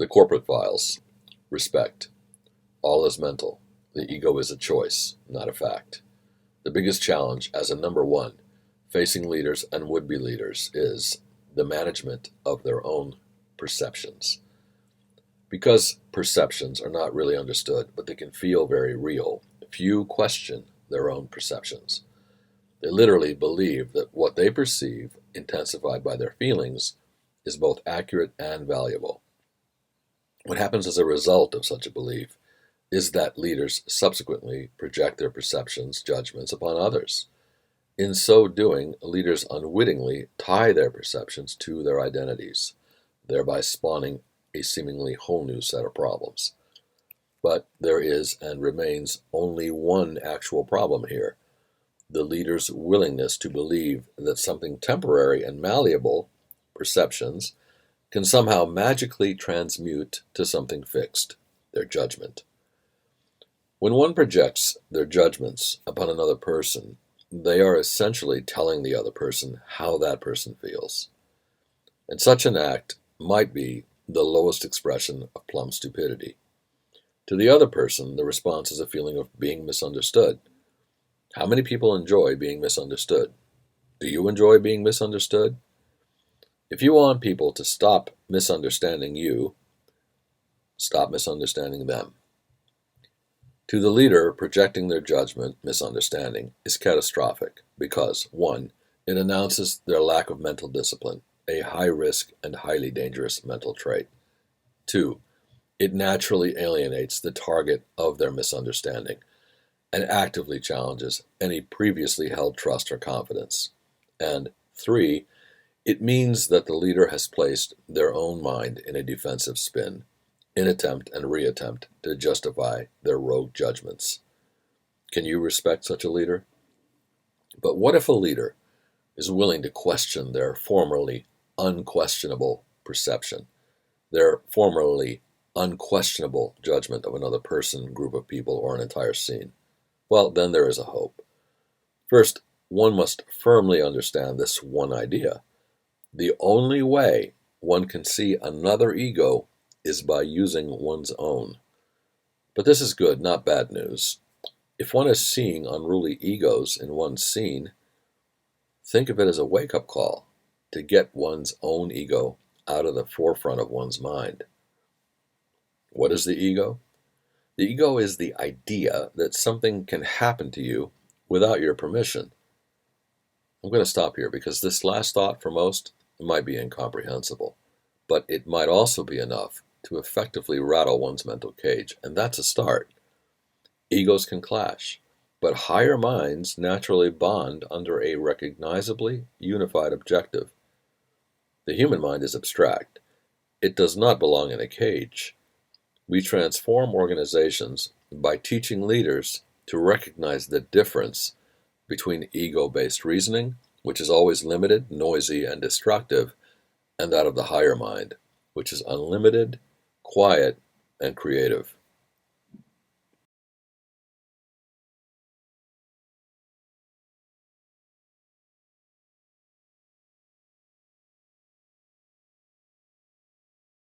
The corporate files. Respect. All is mental. The ego is a choice, not a fact. The biggest challenge as a number one facing leaders and would-be leaders is the management of their own perceptions. Because perceptions are not really understood, but they can feel very real, few question their own perceptions. They literally believe that what they perceive, intensified by their feelings, is both accurate and valuable. What happens as a result of such a belief is that leaders subsequently project their perceptions, judgments upon others. In so doing, leaders unwittingly tie their perceptions to their identities, thereby spawning a seemingly whole new set of problems. But there is and remains only one actual problem here: the leader's willingness to believe that something temporary and malleable, perceptions, can somehow magically transmute to something fixed, their judgment. When one projects their judgments upon another person, they are essentially telling the other person how that person feels. And such an act might be the lowest expression of plum stupidity. To the other person, the response is a feeling of being misunderstood. How many people enjoy being misunderstood? Do you enjoy being misunderstood? If you want people to stop misunderstanding you, stop misunderstanding them. To the leader, projecting their judgment, misunderstanding, is catastrophic because, 1, it announces their lack of mental discipline, a high-risk and highly dangerous mental trait. 2, it naturally alienates the target of their misunderstanding and actively challenges any previously held trust or confidence. And 3, it means that the leader has placed their own mind in a defensive spin, in attempt and reattempt to justify their rogue judgments. Can you respect such a leader? But what if a leader is willing to question their formerly unquestionable perception, their formerly unquestionable judgment of another person, group of people, or an entire scene? Well, then there is a hope. First, one must firmly understand this one idea. The only way one can see another ego is by using one's own. But this is good, not bad news. If one is seeing unruly egos in one's scene, think of it as a wake-up call to get one's own ego out of the forefront of one's mind. What is the ego? The ego is the idea that something can happen to you without your permission. I'm going to stop here because this last thought for most might be incomprehensible, but it might also be enough to effectively rattle one's mental cage, and that's a start. Egos can clash, but higher minds naturally bond under a recognizably unified objective. The human mind is abstract. It does not belong in a cage. We transform organizations by teaching leaders to recognize the difference between ego-based reasoning, which is always limited, noisy, and destructive, and that of the higher mind, which is unlimited, quiet, and creative.